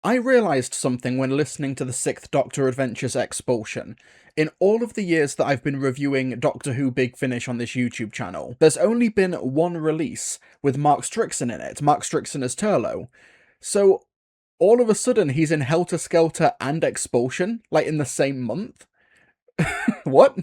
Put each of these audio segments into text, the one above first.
I realised something when listening to the Sixth Doctor Adventures Expulsion. In all of the years that I've been reviewing Doctor Who Big Finish on this YouTube channel, there's only been one release with Mark Strickson in it, Mark Strickson as Turlough. So, all of a sudden, he's in Helter Skelter and Expulsion, like in the same month? What?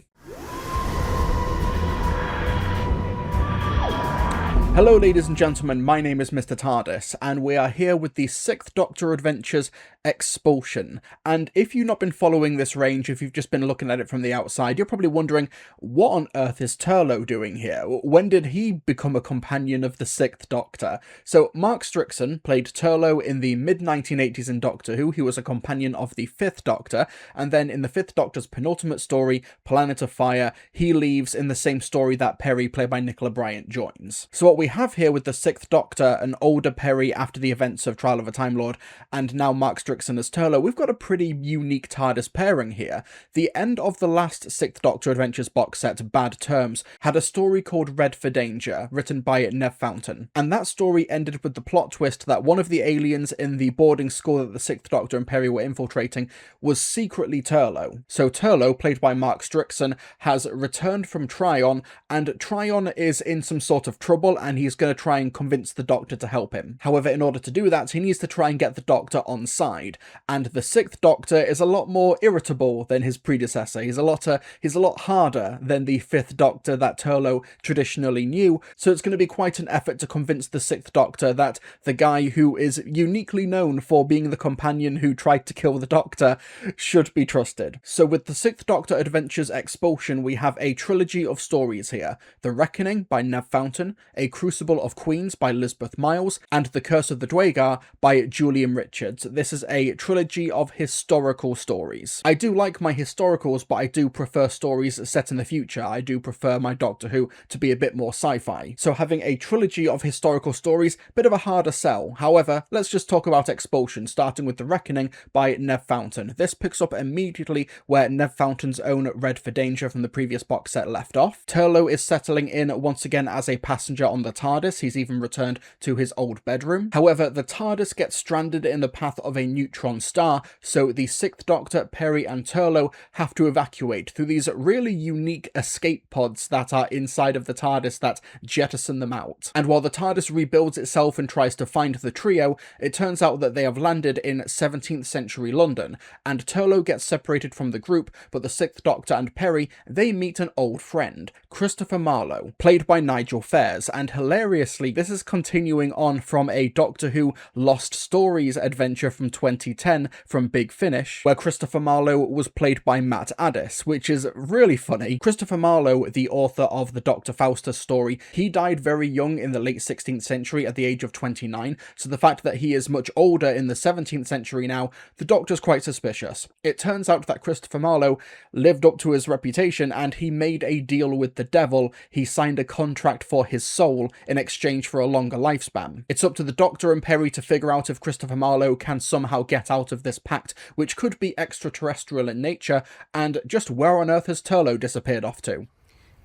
Hello ladies and gentlemen, my name is Mr. TARDIS, and we are here with the Sixth Doctor Adventures Expulsion. And if you've not been following this range, if you've just been looking at it from the outside, you're probably wondering, what on earth is Turlough doing here? When did he become a companion of the Sixth Doctor? So Mark Strickson played Turlough in the mid-1980s in Doctor Who. He was a companion of the Fifth Doctor, and then in the Fifth Doctor's penultimate story, Planet of Fire, he leaves in the same story that Perry, played by Nicola Bryant, joins. So what we have here with the Sixth Doctor, an older Perry after the events of Trial of a Time Lord, and now Mark Strickson as Turlough, we've got a pretty unique TARDIS pairing here. The end of the last Sixth Doctor Adventures box set, Bad Terms, had a story called Red for Danger, written by Nev Fountain, and that story ended with the plot twist that one of the aliens in the boarding school that the Sixth Doctor and Perry were infiltrating was secretly Turlough. So Turlough, played by Mark Strickson, has returned from Tryon, and Tryon is in some sort of trouble, and he's going to try and convince the Doctor to help him. However, in order to do that, he needs to try and get the Doctor on side, and the Sixth Doctor is a lot more irritable than his predecessor. He's a lot harder than the Fifth Doctor that Turlough traditionally knew, so it's going to be quite an effort to convince the Sixth Doctor that the guy who is uniquely known for being the companion who tried to kill the Doctor should be trusted. So with the Sixth Doctor Adventures Expulsion, we have a trilogy of stories here. The Reckoning by Nev Fountain, A Crucible of Queens by Lisbeth Miles, and The Curse of the Dwagar by Julian Richards. This is a trilogy of historical stories. I do like my historicals, but I do prefer stories set in the future. I do prefer my Doctor Who to be a bit more sci-fi. So having a trilogy of historical stories, bit of a harder sell. However, let's just talk about Expulsion, starting with The Reckoning by Nev Fountain. This picks up immediately where Nev Fountain's own Red for Danger from the previous box set left off. Turlough is settling in once again as a passenger on the TARDIS. He's even returned to his old bedroom. However, the TARDIS gets stranded in the path of a neutron star, so the Sixth Doctor, Perry and Turlough have to evacuate through these really unique escape pods that are inside of the TARDIS that jettison them out. And while the TARDIS rebuilds itself and tries to find the trio, it turns out that they have landed in 17th century London, and Turlough gets separated from the group, but the Sixth Doctor and Perry, they meet an old friend, Christopher Marlowe, played by Nigel Fares, and hilariously, this is continuing on from a Doctor Who Lost Stories adventure from 2010 from Big Finish, where Christopher Marlowe was played by Matt Addis, which is really funny. Christopher Marlowe, the author of the Dr. Faustus story, he died very young in the late 16th century at the age of 29, so the fact that he is much older in the 17th century now, the Doctor's quite suspicious. It turns out that Christopher Marlowe lived up to his reputation and he made a deal with the devil. He signed a contract for his soul in exchange for a longer lifespan. It's up to the Doctor and Perry to figure out if Christopher Marlowe can somehow get out of this pact, which could be extraterrestrial in nature, and just where on earth has Turlough disappeared off to?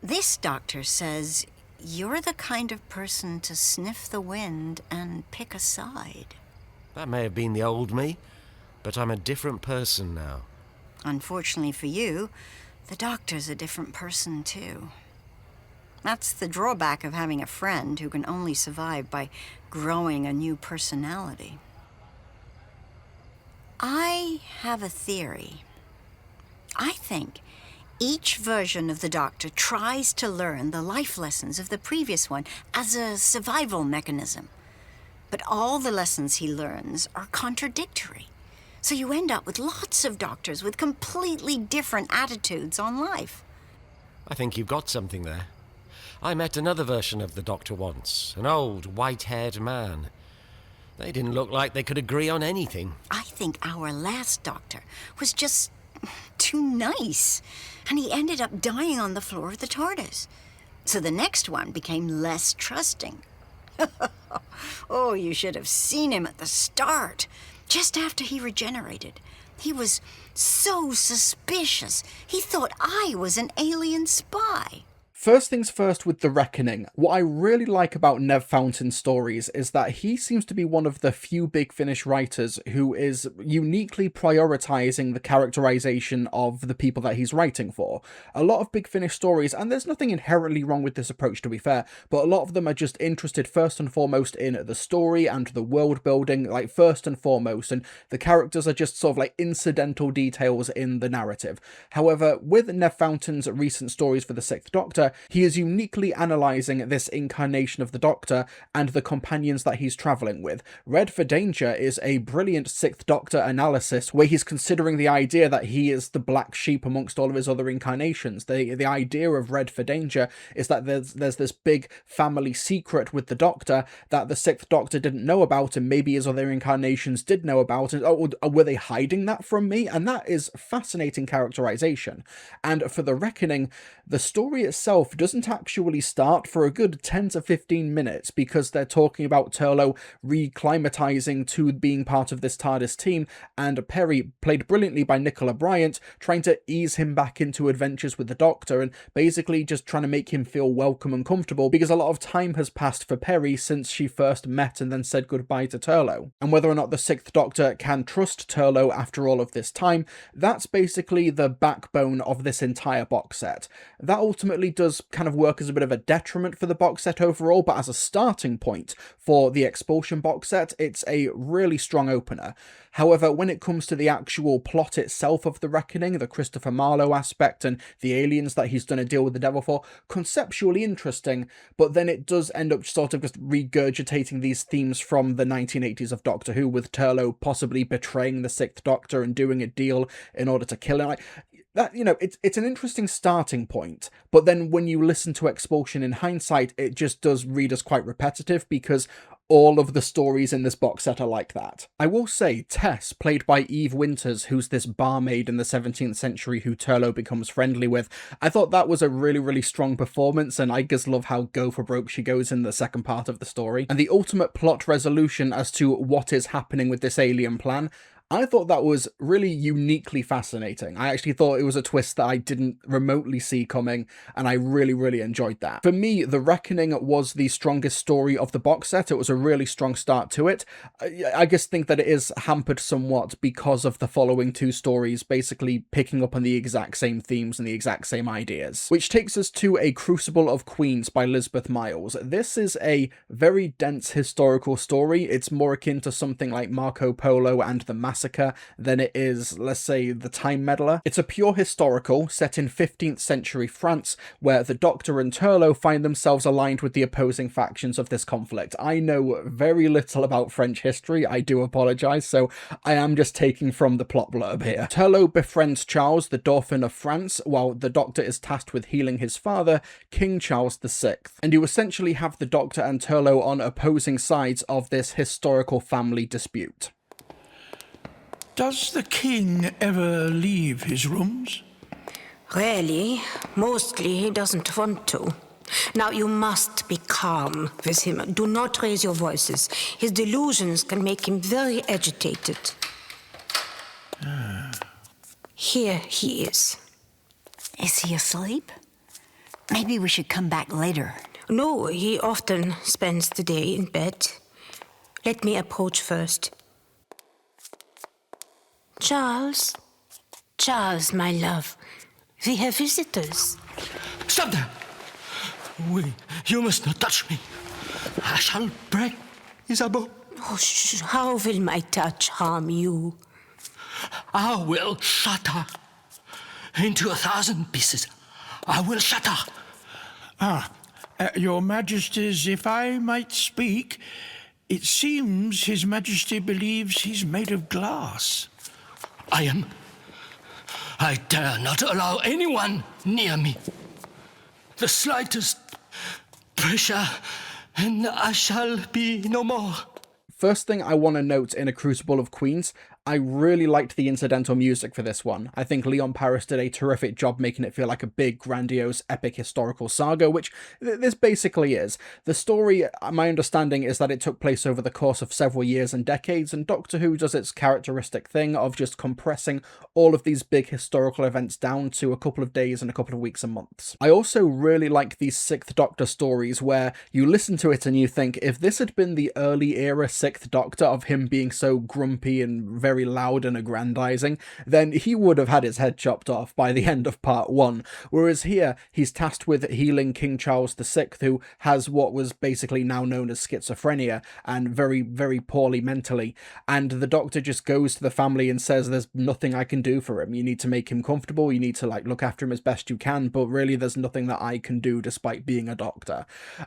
This doctor says you're the kind of person to sniff the wind and pick a side. That may have been the old me, but I'm a different person now. Unfortunately for you, the doctor's a different person too. That's the drawback of having a friend who can only survive by growing a new personality. I have a theory. I think each version of the Doctor tries to learn the life lessons of the previous one as a survival mechanism. But all the lessons he learns are contradictory. So you end up with lots of Doctors with completely different attitudes on life. I think you've got something there. I met another version of the Doctor once, an old, white-haired man. They didn't look like they could agree on anything. I think our last Doctor was just too nice, and he ended up dying on the floor of the TARDIS. So the next one became less trusting. Oh, you should have seen him at the start, just after he regenerated. He was so suspicious. He thought I was an alien spy. First things first with The Reckoning. What I really like about Nev Fountain's stories is that he seems to be one of the few Big Finish writers who is uniquely prioritizing the characterization of the people that he's writing for. A lot of Big Finish stories, and there's nothing inherently wrong with this approach to be fair, but a lot of them are just interested first and foremost in the story and the world building, like first and foremost, and the characters are just sort of like incidental details in the narrative. However, with Nev Fountain's recent stories for the Sixth Doctor, he is uniquely analysing this incarnation of the Doctor and the companions that he's travelling with. Red for Danger is a brilliant Sixth Doctor analysis where he's considering the idea that he is the black sheep amongst all of his other incarnations. The idea of Red for Danger is that there's this big family secret with the Doctor that the Sixth Doctor didn't know about, and maybe his other incarnations did know about, and were they hiding that from me? And that is fascinating characterization. And for The Reckoning, the story itself doesn't actually start for a good 10 to 15 minutes because they're talking about Turlough reclimatizing to being part of this TARDIS team, and Perry, played brilliantly by Nicola Bryant, trying to ease him back into adventures with the Doctor and basically just trying to make him feel welcome and comfortable, because a lot of time has passed for Perry since she first met and then said goodbye to Turlough. And whether or not the Sixth Doctor can trust Turlough after all of this time, that's basically the backbone of this entire box set. That ultimately does kind of work as a bit of a detriment for the box set overall, but as a starting point for the Expulsion box set, it's a really strong opener. However, when it comes to the actual plot itself of The Reckoning, the Christopher Marlowe aspect and the aliens that he's done a deal with the devil for, conceptually interesting, but then it does end up sort of just regurgitating these themes from the 1980s of Doctor Who, with Turlough possibly betraying the Sixth Doctor and doing a deal in order to kill him. Like, that, you know, it's an interesting starting point, but then when you listen to Expulsion in hindsight, it just does read as quite repetitive because all of the stories in this box set are like that. I will say, Tess, played by Eve Winters, who's this barmaid in the 17th century who Turlough becomes friendly with, I thought that was a really, really strong performance, and I just love how go for broke she goes in the second part of the story. And the ultimate plot resolution as to what is happening with this alien plan, I thought that was really uniquely fascinating. I actually thought it was a twist that I didn't remotely see coming, and I really, really enjoyed that. For me, The Reckoning was the strongest story of the box set. It was a really strong start to it. I just think that it is hampered somewhat because of the following two stories basically picking up on the exact same themes and the exact same ideas. Which takes us to A Crucible of Queens by Lisbeth Miles. This is a very dense historical story. It's more akin to something like Marco Polo and the Massacre than it is, let's say, The Time Meddler. It's a pure historical set in 15th century France, where the Doctor and Turlough find themselves aligned with the opposing factions of this conflict. I know very little about French history, I do apologise, so I am just taking from the plot blurb here. Turlough befriends Charles, the Dauphin of France, while the Doctor is tasked with healing his father, King Charles VI. And you essentially have the Doctor and Turlough on opposing sides of this historical family dispute. Does the king ever leave his rooms? Rarely. Mostly he doesn't want to. Now you must be calm with him. Do not raise your voices. His delusions can make him very agitated. Here he is. Is he asleep? Maybe we should come back later. No, he often spends the day in bed. Let me approach first. Charles? Charles, my love. We have visitors. Stop there! You must not touch me. I shall break Isabeau. Oh, how will my touch harm you? I will shatter into 1,000 pieces. I will shatter. Your Majesties, if I might speak, it seems His Majesty believes he's made of glass. I dare not allow anyone near me. The slightest pressure, and I shall be no more. First thing I want to note in A Crucible of Queens, I really liked the incidental music for this one. I think Leon Paris did a terrific job making it feel like a big, grandiose, epic historical saga, which this basically is. The story, my understanding, is that it took place over the course of several years and decades, and Doctor Who does its characteristic thing of just compressing all of these big historical events down to a couple of days and a couple of weeks and months. I also really like these Sixth Doctor stories where you listen to it and you think, if this had been the early era Sixth Doctor of him being so grumpy and very loud and aggrandizing, then he would have had his head chopped off by the end of part 1. Whereas here, he's tasked with healing King Charles VI, who has what was basically now known as schizophrenia and very, very poorly mentally. And the Doctor just goes to the family and says, there's nothing I can do for him. You need to make him comfortable. You need to look after him as best you can. But really, there's nothing that I can do despite being a doctor.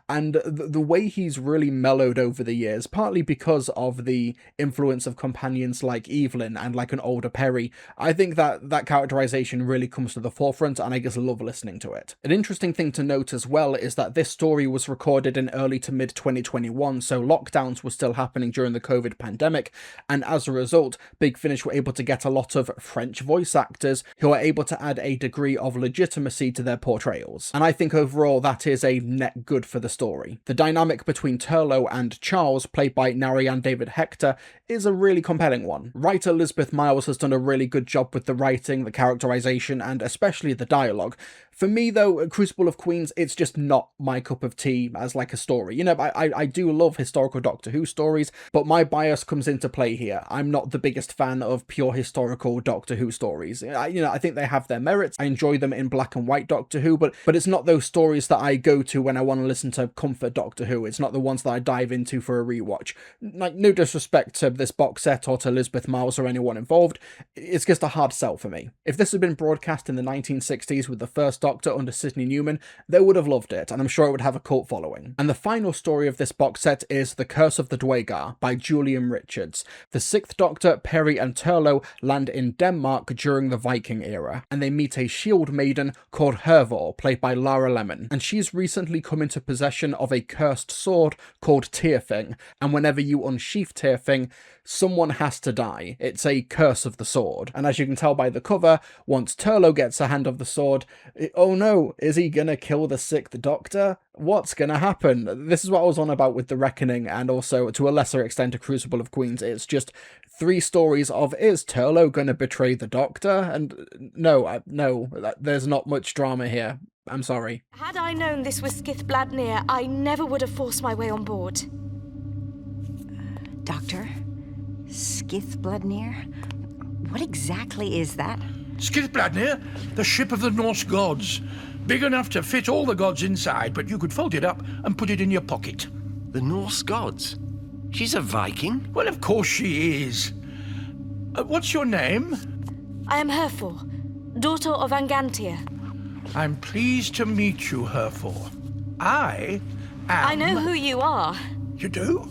And the way he's really mellowed over the years, partly because of the influence of companions like Evelyn and like an older Perry, I think that characterization really comes to the forefront, and I just love listening to it. An interesting thing to note as well is that this story was recorded in early to mid 2021, so lockdowns were still happening during the COVID pandemic, and as a result, Big Finish were able to get a lot of French voice actors who are able to add a degree of legitimacy to their portrayals. And I think overall that is a net good for the story. The dynamic between Turlough and Charles, played by Narayan David Hector, is a really compelling one. Writer Elizabeth Miles has done a really good job with the writing, the characterization, and especially the dialogue. For me, though, Crucible of Queens, it's just not my cup of tea as like a story. You know, I do love historical Doctor Who stories, but my bias comes into play here. I'm not the biggest fan of pure historical Doctor Who stories. I think they have their merits. I enjoy them in black and white Doctor Who, but it's not those stories that I go to when I want to listen to comfort Doctor Who. It's not the ones that I dive into for a rewatch. Like, no disrespect to this box set or to Elizabeth Miles or anyone involved, it's just a hard sell for me. If this had been broadcast in the 1960s with the first Doctor under Sidney Newman, they would have loved it, and I'm sure it would have a cult following. And the final story of this box set is The Curse of the Dwagar by Julian Richards. The Sixth Doctor, Perry and Turlough land in Denmark during the Viking era, and they meet a shield maiden called Hervor, played by Lara Lemon, and she's recently come into possession of a cursed sword called Tyrfing, and whenever you unsheath Tyrfing, someone has to die. It's a curse of the sword. And as you can tell by the cover, once Turlough gets a hand of the sword, oh no, is he gonna kill the Sixth Doctor? What's gonna happen? This is what I was on about with The Reckoning, and also to a lesser extent a Crucible of Queens. It's just 3 stories of, is Turlough gonna betray the Doctor? And no, there's not much drama here. I'm sorry. Had I known this was Skithbladnir, I never would have forced my way on board. Doctor? Skithbladnir? What exactly is that? Skithbladnir, the ship of the Norse gods. Big enough to fit all the gods inside, but you could fold it up and put it in your pocket. The Norse gods? She's a Viking? Well, of course she is. What's your name? I am Herfor, daughter of Angantyr. I'm pleased to meet you, Herfor. I know who you are. You do?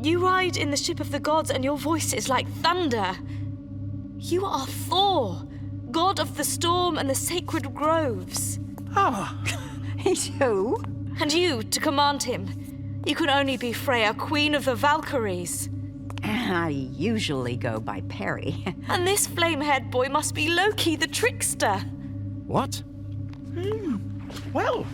You ride in the ship of the gods and your voice is like thunder. You are Thor, god of the storm and the sacred groves. Ah. He's who? And you, to command him, you can only be Freya, queen of the Valkyries. I usually go by Perry. And this flame-haired boy must be Loki the trickster. What? Well,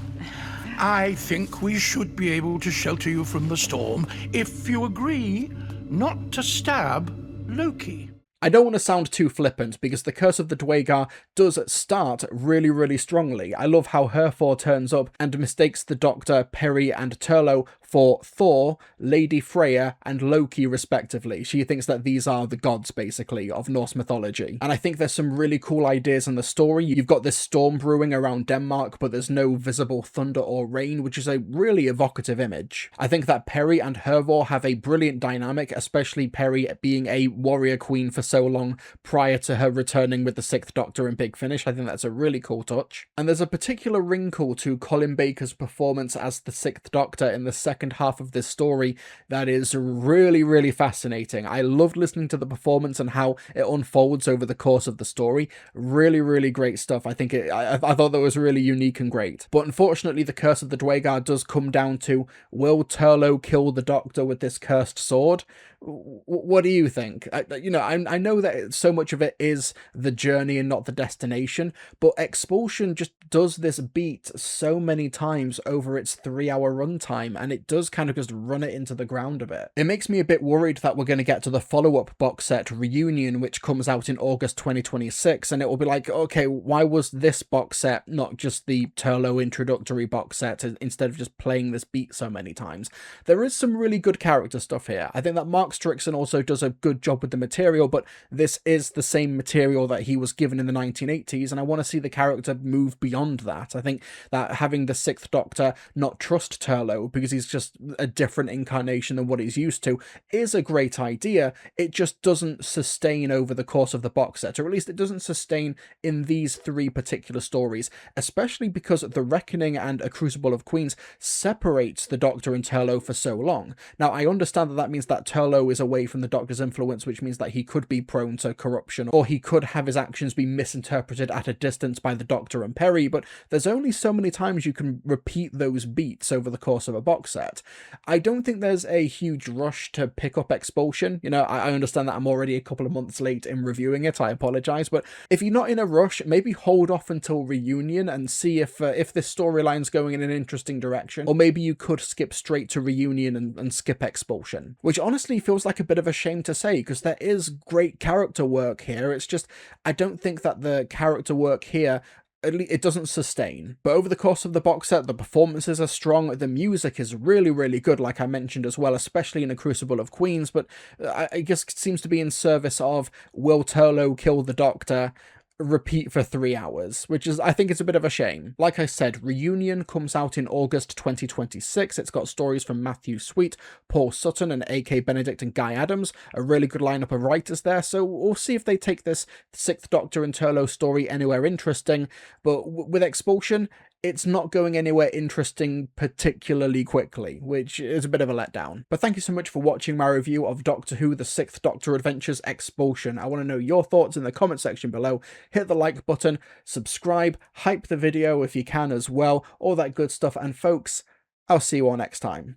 I think we should be able to shelter you from the storm if you agree not to stab Loki. I don't want to sound too flippant, because The Curse of the Dwagar does start really, really strongly. I love how Herfor turns up and mistakes the Doctor, Perry and Turlough for Thor, Lady Freya and Loki respectively. She thinks that these are the gods, basically, of Norse mythology. And I think there's some really cool ideas in the story. You've got this storm brewing around Denmark, but there's no visible thunder or rain, which is a really evocative image. I think that Perry and Hervor have a brilliant dynamic, especially Perry being a warrior queen for so long prior to her returning with the Sixth Doctor in Big Finish. I think that's a really cool touch. And there's a particular wrinkle to Colin Baker's performance as the Sixth Doctor in the second second half of this story that is really, really fascinating. I loved listening to the performance and how it unfolds over the course of the story. Really, really great stuff. I think I thought that was really unique and great. But unfortunately, the Curse of the Dwagar does come down to, will Turlough kill the Doctor with this cursed sword? What do you think? I know that so much of it is the journey and not the destination, but Expulsion just does this beat so many times over its 3-hour runtime, and it does kind of just run it into the ground a bit. It makes me a bit worried that we're going to get to the follow-up box set, Reunion, which comes out in August 2026, and it will be like, okay, why was this box set not just the Turlough introductory box set instead of just playing this beat so many times? There is some really good character stuff here. I think that Mark Strickson also does a good job with the material, but this is the same material that he was given in the 1980s, and I want to see the character move beyond that. I think that having the Sixth Doctor not trust Turlough because he's just a different incarnation than what he's used to is a great idea. It just doesn't sustain over the course of the box set, or at least it doesn't sustain in these 3 particular stories, especially because The Reckoning and A Crucible of Queens separates the Doctor and Turlough for so long. Now, I understand that means that Turlough is away from the Doctor's influence, which means that he could be prone to corruption, or he could have his actions be misinterpreted at a distance by the Doctor and Peri, but there's only so many times you can repeat those beats over the course of a box set. I don't think there's a huge rush to pick up Expulsion. I understand that I'm already a couple of months late in reviewing it, I apologise, but if you're not in a rush, maybe hold off until Reunion and see if this storyline's going in an interesting direction, or maybe you could skip straight to Reunion and skip Expulsion, which honestly feels like a bit of a shame to say, because there is great character work here. It's just, I don't think that the character work here, at least it doesn't sustain. But over the course of the box set, the performances are strong, the music is really, really good, like I mentioned as well, especially in A Crucible of Queens, but I guess it seems to be in service of, will Turlough kill the Doctor? Repeat for 3 hours, which is, I think it's a bit of a shame. Like I said, Reunion comes out in August 2026. It's got stories from Matthew Sweet, Paul Sutton, and A.K. Benedict and Guy Adams, a really good lineup of writers there, so we'll see if they take this Sixth Doctor and Turlough story anywhere interesting, but with Expulsion, it's not going anywhere interesting particularly quickly, which is a bit of a letdown. But thank you so much for watching my review of Doctor Who The Sixth Doctor Adventures Expulsion. I want to know your thoughts in the comment section below. Hit the like button, subscribe, hype the video if you can as well, all that good stuff, and folks, I'll see you all next time.